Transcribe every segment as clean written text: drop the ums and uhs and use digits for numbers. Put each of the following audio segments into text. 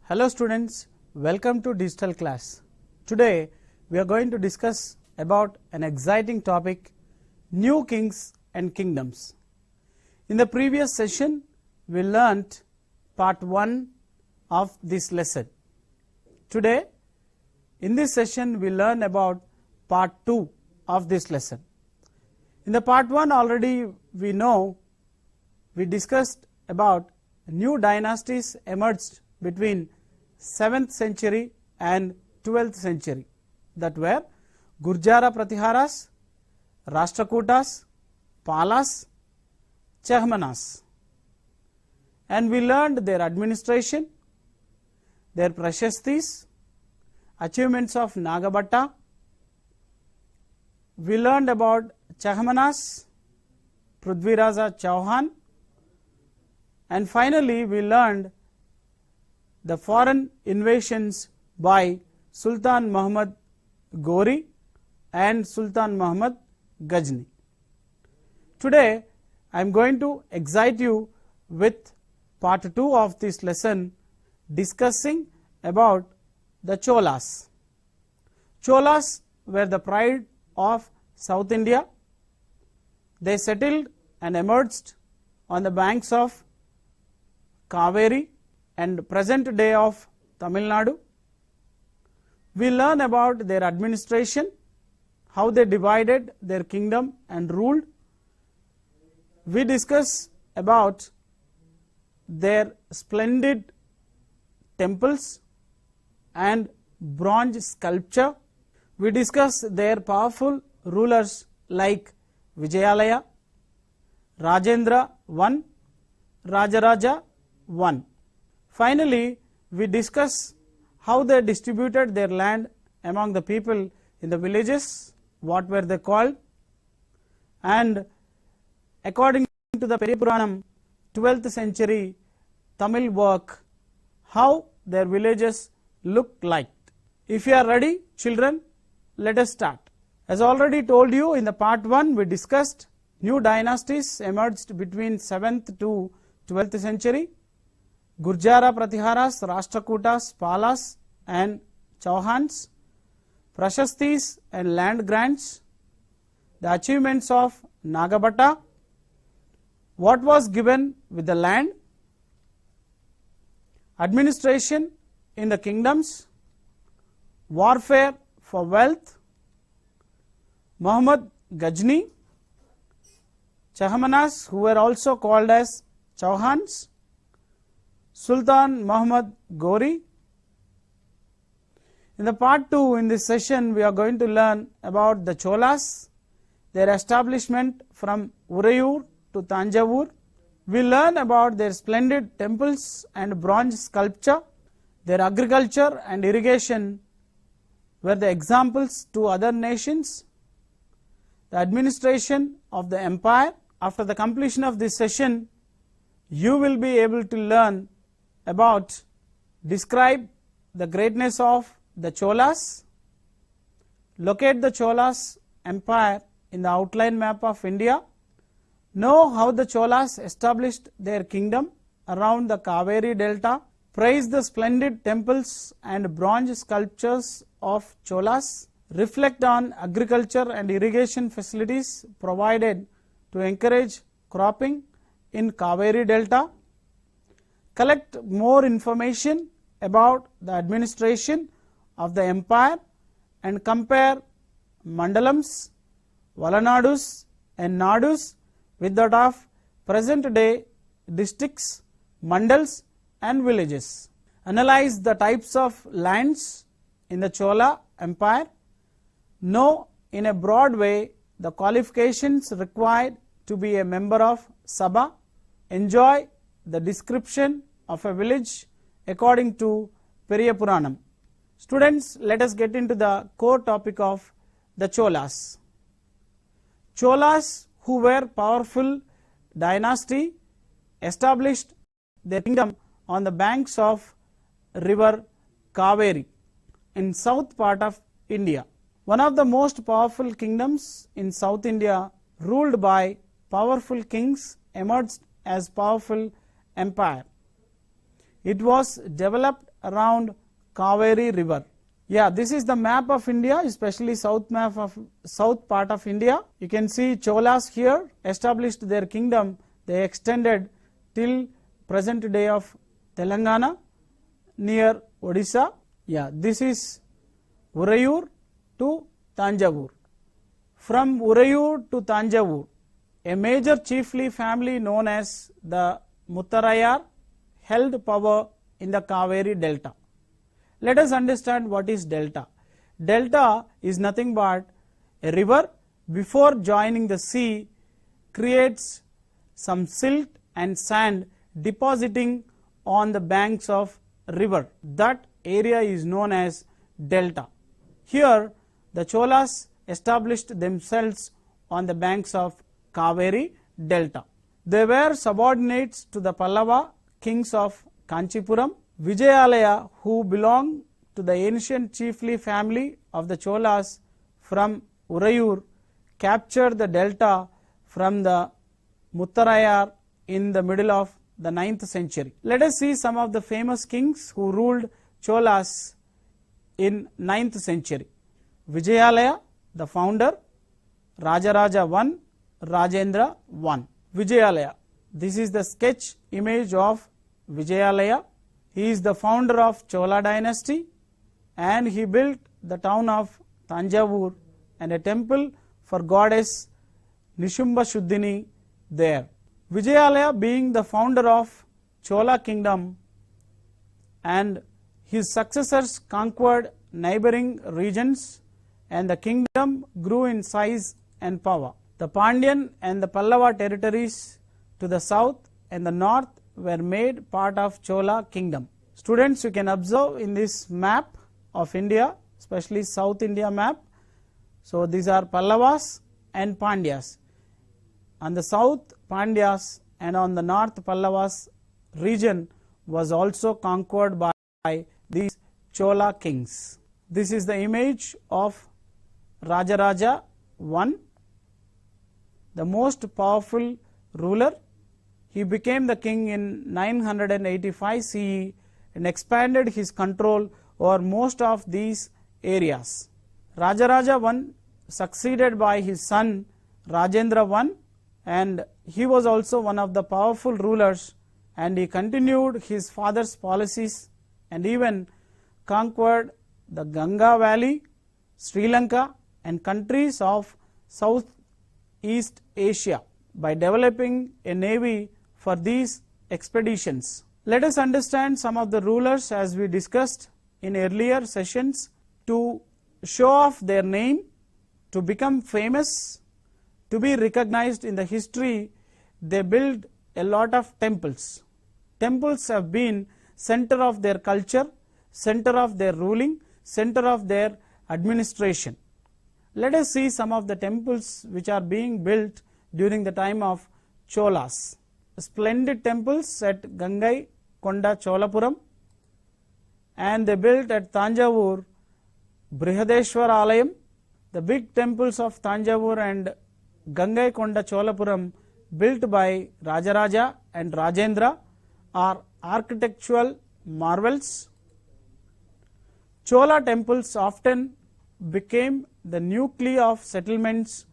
Hello students, welcome to digital class. Today we are going to discuss about an exciting topic, new kings and kingdoms. In the previous session we learnt part 1 of this lesson. Today in this session we learn about part 2 of this lesson. In the part 1 already we discussed about new dynasties emerged between 7th century and 12th century, that were Gurjara Pratiharas, Rashtrakutas, Palas, Chahmanas, and we learned their administration, their prashastis, achievements of Nagabhatta. We learned about Chahmanas, Prithviraja Chauhan, and finally we learned the foreign invasions by Sultan Muhammad Ghori and Sultan Muhammad Ghazni. Today I am going to excite you with part 2 of this lesson, discussing about the Cholas. Cholas were the pride of South India. They settled and emerged on the banks of Kaveri and present day of Tamil Nadu. We learn about their administration, how they divided their kingdom and ruled. We discuss about their splendid temples and bronze sculpture. We discuss their powerful rulers like Vijayalaya, Rajendra I, Rajaraja I. Finally, we discuss how they distributed their land among the people in the villages, what were they called, and according to the Peripuranam 12th century Tamil work, how their villages looked like. If you are ready, children, let us start. As already told you, in the part 1 we discussed new dynasties emerged between 7th to 12th century. Gurjara Pratiharas, Rashtrakutas, Palas and Chauhans, prashastis and land grants, the achievements of Nagabhatta, what was given with the land, administration in the kingdoms, warfare for wealth, Muhammad Ghazni, Chahmanas, who were also called as Chauhans, Sultan Muhammad Ghori. In the part 2 in this session we are going to learn about the Cholas, their establishment from Urayur to Tanjavur. We learn about their splendid temples and bronze sculpture. Their agriculture and irrigation were the examples to other nations. The administration of the empire. After the completion of this session, you will be able to learn about, describe the greatness of the Cholas, locate the Cholas Empire in the outline map of India, know how the Cholas established their kingdom around the Kaveri Delta, praise the splendid temples and bronze sculptures of Cholas, reflect on agriculture and irrigation facilities provided to encourage cropping in Kaveri Delta, collect more information about the administration of the empire and compare mandalams, valanadus and nadus with that of present day districts, mandals and villages. Analyze the types of lands in the Chola Empire. Know in a broad way the qualifications required to be a member of Sabha. Enjoy the description of a village according to Peripuranam. Students, let us get into the core topic of the Cholas. Cholas, who were powerful dynasty, established their kingdom on the banks of river Kaveri in south part of India. One of the most powerful kingdoms in South India, ruled by powerful kings, emerged as powerful empire. It was developed around Kaveri river. Yeah, this is the map of India, especially south part of India. You can see Cholas here established their kingdom. They extended till present day of Telangana near Odisha. Yeah, this is Urayur to Tanjavur. From Urayur to Tanjavur, a major chiefly family known as the Muttarayar held power in the Kaveri delta. Let us understand what is delta. Delta is nothing but a river before joining the sea creates some silt and sand depositing on the banks of river. That area is known as delta. Here the Cholas established themselves on the banks of Kaveri delta. They were subordinates to the Pallava kings of Kanchipuram. Vijayalaya, who belonged to the ancient chiefly family of the Cholas from Urayur, captured the delta from the Muttarayar in the middle of the 9th century. Let us see some of the famous kings who ruled Cholas in 9th century. Vijayalaya, the founder, Rajaraja I, Rajendra I. Vijayalaya. This is the sketch image of Vijayalaya. He is the founder of Chola dynasty and he built the town of Tanjavur and a temple for goddess Nishumba Shuddhini there. Vijayalaya being the founder of Chola kingdom and his successors conquered neighboring regions and the kingdom grew in size and power. The Pandyan and the Pallava territories to the south and the north were made part of Chola kingdom. Students, you can observe in this map of India, especially South India map. So these are Pallavas and Pandyas. On the south Pandyas and on the north Pallavas region was also conquered by these Chola kings. This is the image of Rajaraja I, the most powerful ruler. He became the king in 985 CE and expanded his control over most of these areas. Rajaraja I succeeded by his son Rajendra I, and he was also one of the powerful rulers, and he continued his father's policies and even conquered the Ganga Valley, Sri Lanka and countries of Southeast Asia by developing a navy for these expeditions. Let us understand some of the rulers as we discussed in earlier sessions. To show off their name, to become famous, to be recognized in the history, they built a lot of temples. Temples have been center of their culture, center of their ruling, center of their administration. Let us see some of the temples which are being built during the time of Cholas. Splendid temples at Gangai Konda Cholapuram, and they built at Tanjavur Brihadeshwar Alayam. The big temples of Tanjavur and Gangai Konda Cholapuram built by Rajaraja and Rajendra are architectural marvels. Chola temples often became the nuclei of settlements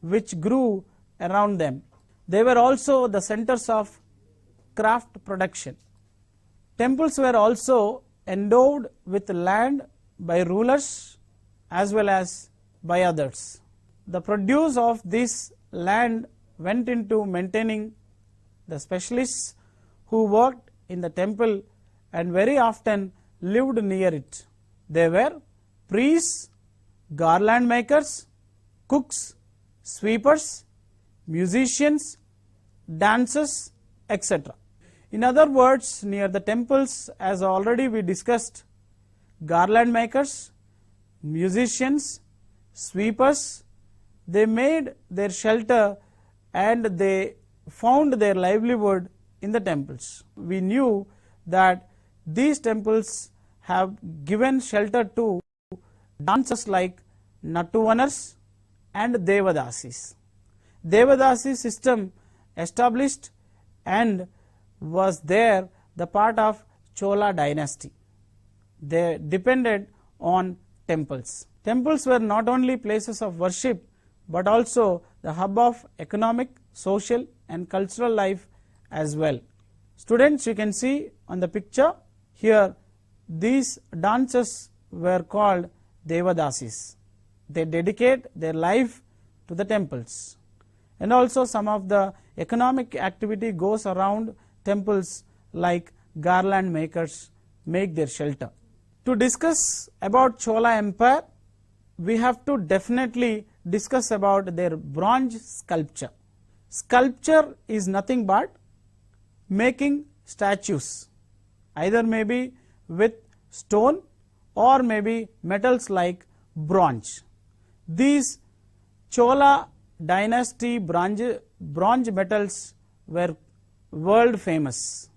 which grew around them. They were also the centers of craft production. Temples were also endowed with land by rulers as well as by others. The produce of this land went into maintaining the specialists who worked in the temple and very often lived near it. They were priests, garland makers, cooks, sweepers, musicians, dancers, etc. In other words, near the temples, as already we discussed, garland makers, musicians, sweepers, they made their shelter and they found their livelihood in the temples. We knew that these temples have given shelter to dancers like Nattuvanars and Devadasis. Devadasi system established and was there the part of Chola dynasty. they depended on temples. Temples were not only places of worship but also the hub of economic, social and cultural life as well. Students, you can see on the picture here, these dancers were called Devadasis. They dedicate their life to the temples. And also some of the economic activity goes around temples, like garland makers make their shelter. To discuss about Chola Empire, we have to definitely discuss about their bronze sculpture. Sculpture is nothing but making statues, either maybe with stone or maybe metals like bronze. These Chola dynasty bronze metals were world famous.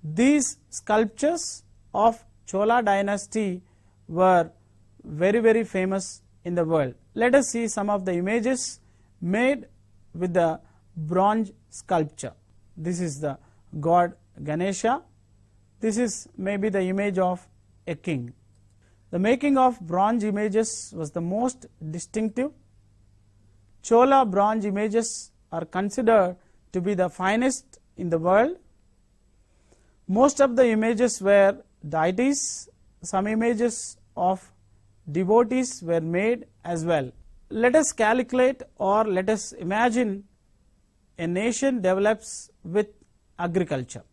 These sculptures of Chola dynasty were very famous in the world. Let us see some of the images made with the bronze sculpture. This is the god Ganesha. This is maybe the image of a king. The making of bronze images was the most distinctive. Chola bronze images are considered to be the finest in the world. Most of the images were deities. Some images of devotees were made as well. Let us calculate, or let us imagine a nation develops with agriculture.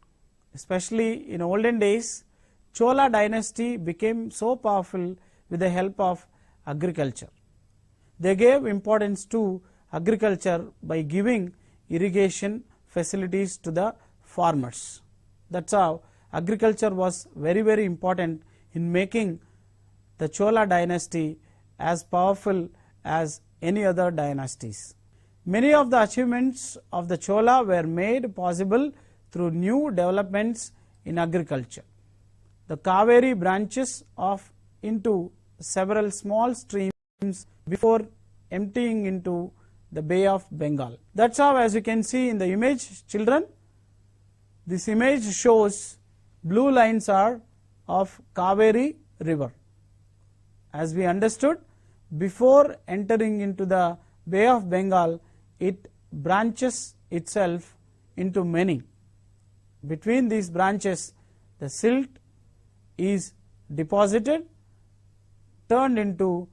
Especially in olden days, Chola dynasty became so powerful with the help of agriculture. They gave importance to agriculture by giving irrigation facilities to the farmers. That's how agriculture was very important in making the Chola dynasty as powerful as any other dynasties. Many of the achievements of the Chola were made possible through new developments in agriculture. The Kaveri branches off into several small streams before emptying into the Bay of Bengal. That's how, as you can see in the image, children, this image shows blue lines are of Kaveri river. As we understood, before entering into the Bay of Bengal, it branches itself into many. Between these branches, the silt is deposited, turned into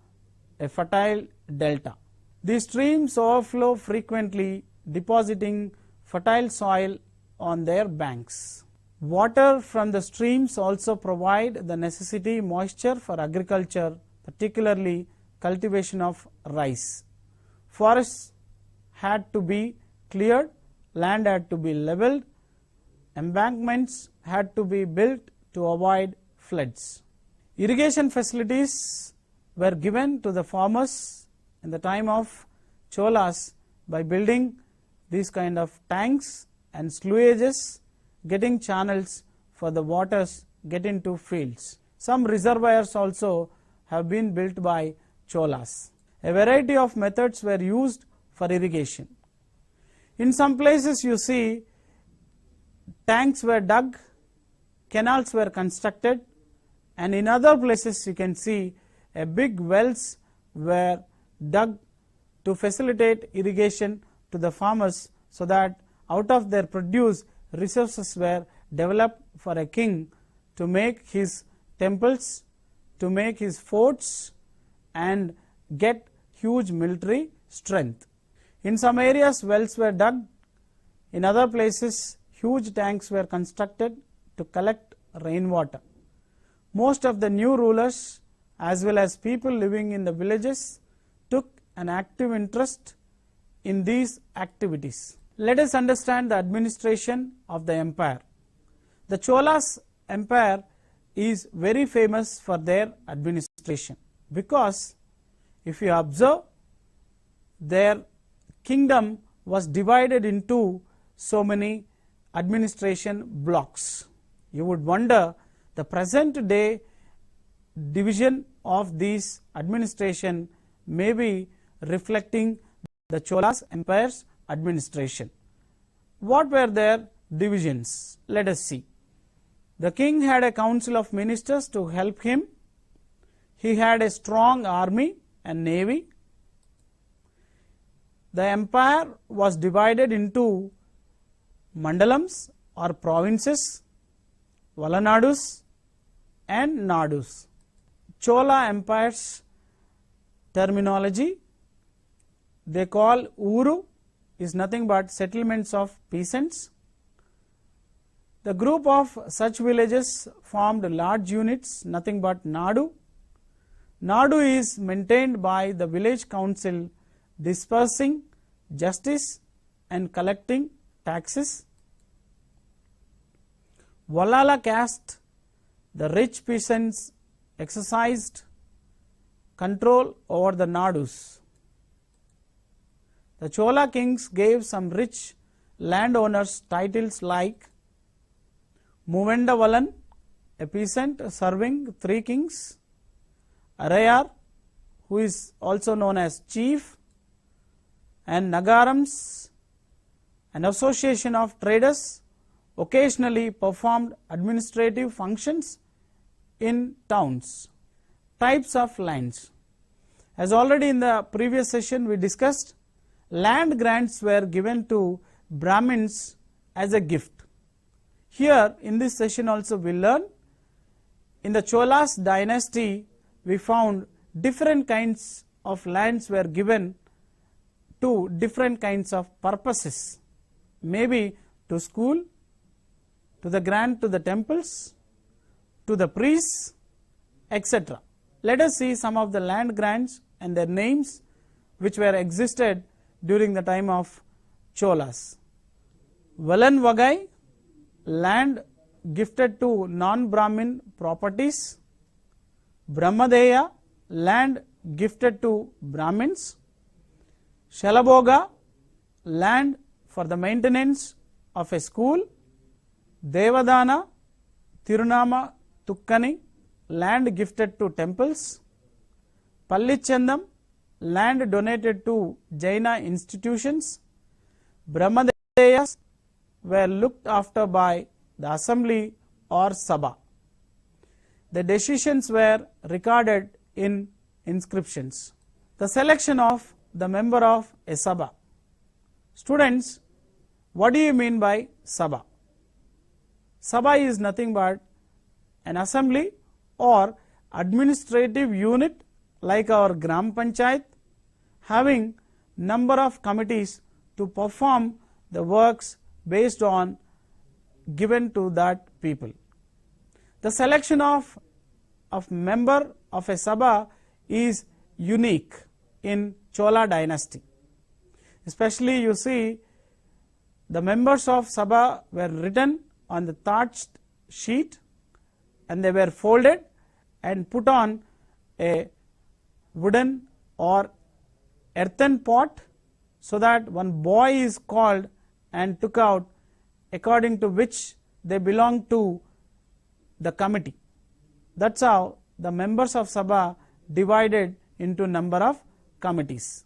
a fertile delta. These streams overflow frequently, depositing fertile soil on their banks. Water from the streams also provide the necessary moisture for agriculture, particularly cultivation of rice. Forests had to be cleared, land had to be leveled, embankments had to be built to avoid floods. Irrigation facilities were given to the farmers in the time of Cholas by building these kind of tanks and sluices, getting channels for the waters get into fields. Some reservoirs also have been built by Cholas. A variety of methods were used for irrigation. In some places you see tanks were dug, canals were constructed, and in other places you can see a big wells were dug to facilitate irrigation to the farmers, so that out of their produce resources were developed for a king to make his temples, to make his forts and get huge military strength. In some areas wells were dug, in other places huge tanks were constructed to collect rainwater. Most of the new rulers as well as people living in the villages took an active interest in these activities. Let us understand the administration of the empire. The Cholas empire is very famous for their administration, because if you observe, their kingdom was divided into so many administration blocks. You would wonder the present day division of these administration may be reflecting the Cholas empire's administration. What were their divisions? Let us see. The king had a council of ministers to help him. He had a strong army and navy. The empire was divided into mandalams or provinces, valanadus and nadus. Chola Empire's terminology, they call Uru is nothing but settlements of peasants. The group of such villages formed large units, nothing but Nadu. Nadu is maintained by the village council, dispersing justice and collecting taxes. Vallala caste, the rich peasants exercised control over the Nadus. The Chola kings gave some rich landowners titles like Muvendavalan, a peasant serving 3 kings, Arayar, who is also known as chief, and Nagarams, an association of traders, occasionally performed administrative functions in towns. Types of lands. As already in the previous session we discussed, land grants were given to Brahmins as a gift. Here in this session also we learn, in the Cholas dynasty we found different kinds of lands were given to different kinds of purposes, maybe to school, to the grant to the temples, to the priests, etc. Let us see some of the land grants and their names which were existed during the time of Cholas. Valan Vagai, land gifted to non-Brahmin properties. Brahmadeya, land gifted to Brahmins. Shalaboga, land for the maintenance of a school. Devadana, Tirunama Tukkani, land gifted to temples. Pallichandam, land donated to Jaina institutions. Brahmadeyas were looked after by the assembly or Sabha. The decisions were recorded in inscriptions. The selection of the member of a Sabha. Students, what do you mean by Sabha? Sabha is nothing but an assembly or administrative unit like our Gram Panchayat, having number of committees to perform the works based on given to that people. The selection of member of a Sabha is unique in Chola dynasty. Especially you see the members of Sabha were written on the thatched sheet and they were folded and put on a wooden or earthen pot, so that one boy is called and took out according to which they belong to the committee. That's how the members of Sabha divided into number of committees.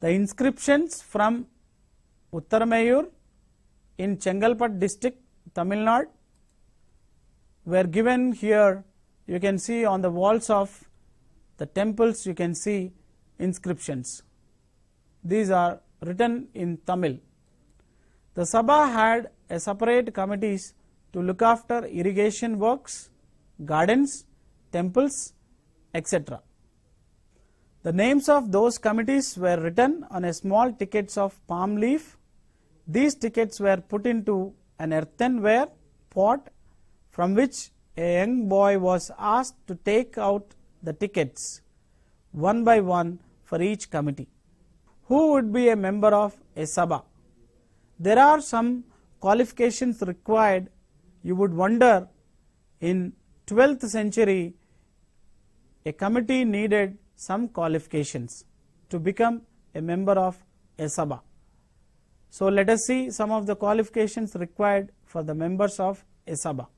The inscriptions from Uttaramayur in Chengalpattu district, Tamil Nadu, were given here. You can see on the walls of the temples, you can see inscriptions. These are written in Tamil. The Sabha had a separate committees to look after irrigation works, gardens, temples, etc. The names of those committees were written on a small tickets of palm leaf. These tickets were put into an earthenware pot from which a young boy was asked to take out the tickets one by one for each committee. Who would be a member of a Sabha? There are some qualifications required. You would wonder, in 12th century a committee needed some qualifications to become a member of a Sabha. So let us see some of the qualifications required for the members of a Sabha.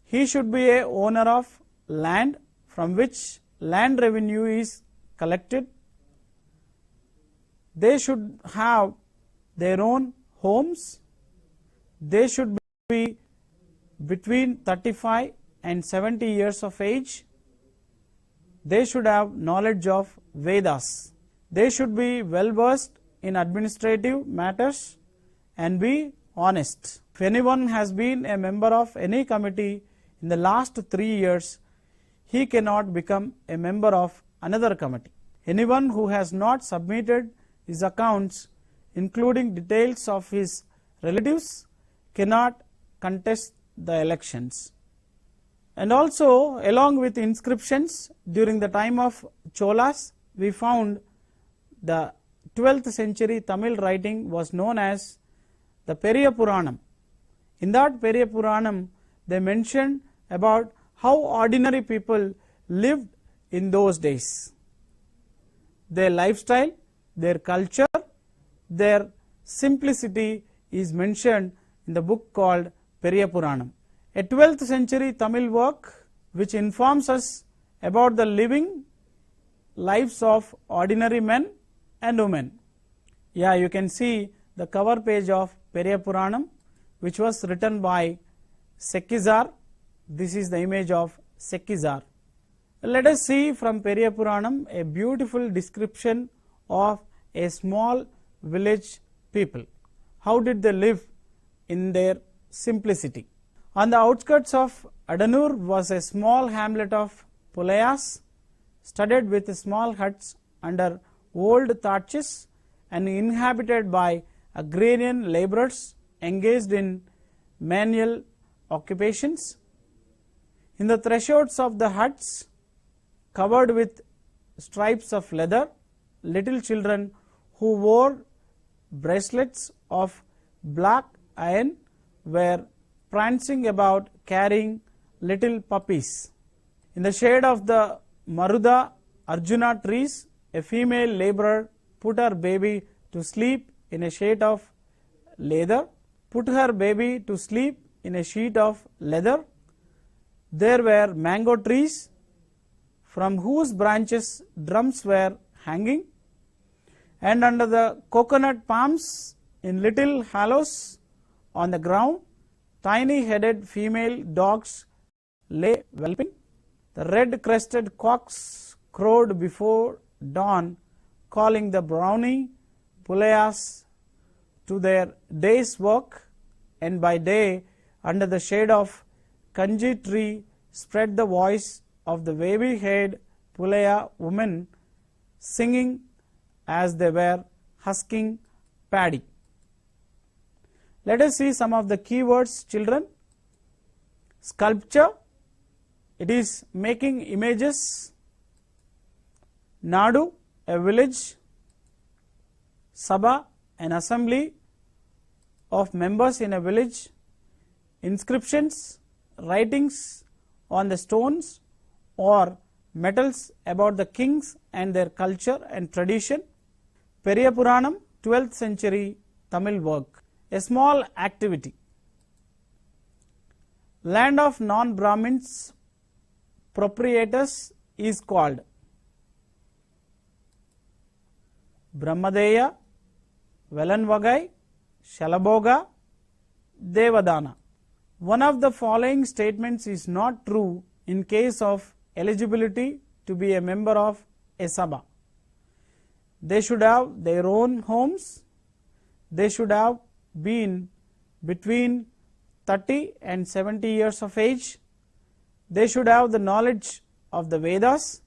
He should be a owner of land from which land revenue is collected. They should have their own homes. They should be between 35 and 70 years of age. They should have knowledge of Vedas. They should be well versed in administrative matters and be honest. If anyone has been a member of any committee in the last 3 years, he cannot become a member of another committee. Anyone who has not submitted his accounts, including details of his relatives, cannot contest the elections. And also, along with inscriptions during the time of Cholas, we found the 12th century Tamil writing was known as the Periya Puranam. In that Periya Puranam, they mentioned about how ordinary people lived in those days. Their lifestyle, their culture, their simplicity is mentioned in the book called Periya Puranam. A 12th century Tamil work which informs us about the living lives of ordinary men and women. Yeah, you can see the cover page of Periya Puranam, which was written by Sekkizar. This is the image of Sekkizar. Let us see from Periya Puranam a beautiful description of a small village people. How did they live in their simplicity? On the outskirts of Adanur was a small hamlet of Pulayas, studded with small huts under old thatches and inhabited by agrarian labourers engaged in manual occupations. In the thresholds of the huts, covered with stripes of leather, little children who wore bracelets of black iron were prancing about carrying little puppies. In the shade of the Maruda Arjuna trees, a female labourer put her baby to sleep in a sheet of leather. There were mango trees from whose branches drums were hanging, and under the coconut palms in little hollows on the ground, tiny headed female dogs lay whelping. The red crested cocks crowed before dawn, calling the brownie Pulayas to their day's work, and by day, under the shade of Kanji tree, spread the voice of the wavy haired Pulaya women singing as they were husking paddy. Let us see some of the keywords, children. Sculpture, it is making images. Nadu, a village. Sabha, an assembly of members in a village. Inscriptions, writings on the stones or metals about the kings and their culture and tradition. Periya Puranam, 12th century Tamil work. A small activity. Land of non-Brahmins proprietors is called Brahmadeya, Velanvagai, Shalaboga, Devadana. One of the following statements is not true in case of eligibility to be a member of Asaba. They should have their own homes. They should have been between 30 and 70 years of age. They should have the knowledge of the Vedas.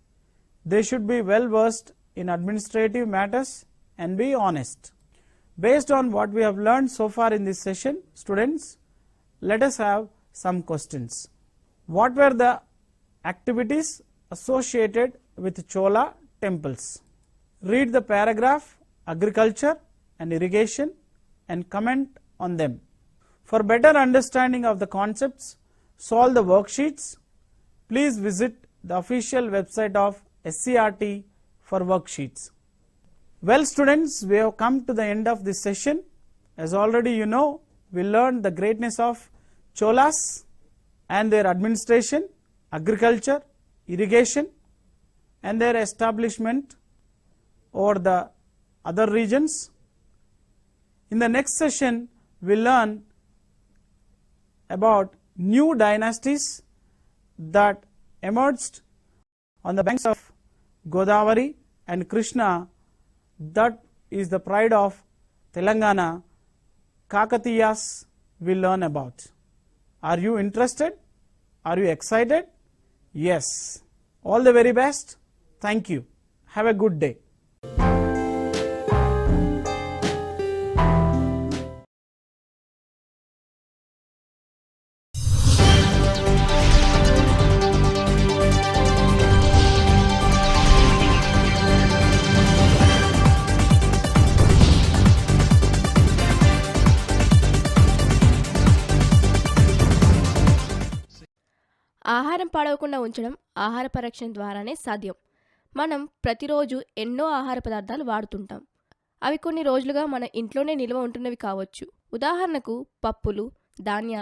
They should be well versed in administrative matters and be honest. Based on what we have learned so far in this session, students, let us have some questions. What were the activities associated with Chola temples? Read the paragraph agriculture and irrigation and comment on them. For better understanding of the concepts, solve the worksheets. Please visit the official website of SCRT for worksheets. Well, students, we have come to the end of this session. As already you know, we learned the greatness of Cholas and their administration, agriculture, irrigation, and their establishment over the other regions. In the next session, we learn about new dynasties that emerged on the banks of Godavari and Krishna. That is the pride of Telangana. Kakatiyas we learn about. Are you interested? Are you excited? Yes. All the very best. Thank you. Have a good day. ఆహారం పాడవకుండా ఉంచడం ఆహార పరిరక్షణ ద్వారానే సాధ్యం. మనం ప్రతిరోజు ఎన్నో ఆహార పదార్థాలు వాడుతుంటాం. అవి కొన్ని రోజులుగా మన ఇంట్లోనే నిల్వ ఉంటున్నవి కావచ్చు. ఉదాహరణకు పప్పులు, ధాన్యాలు,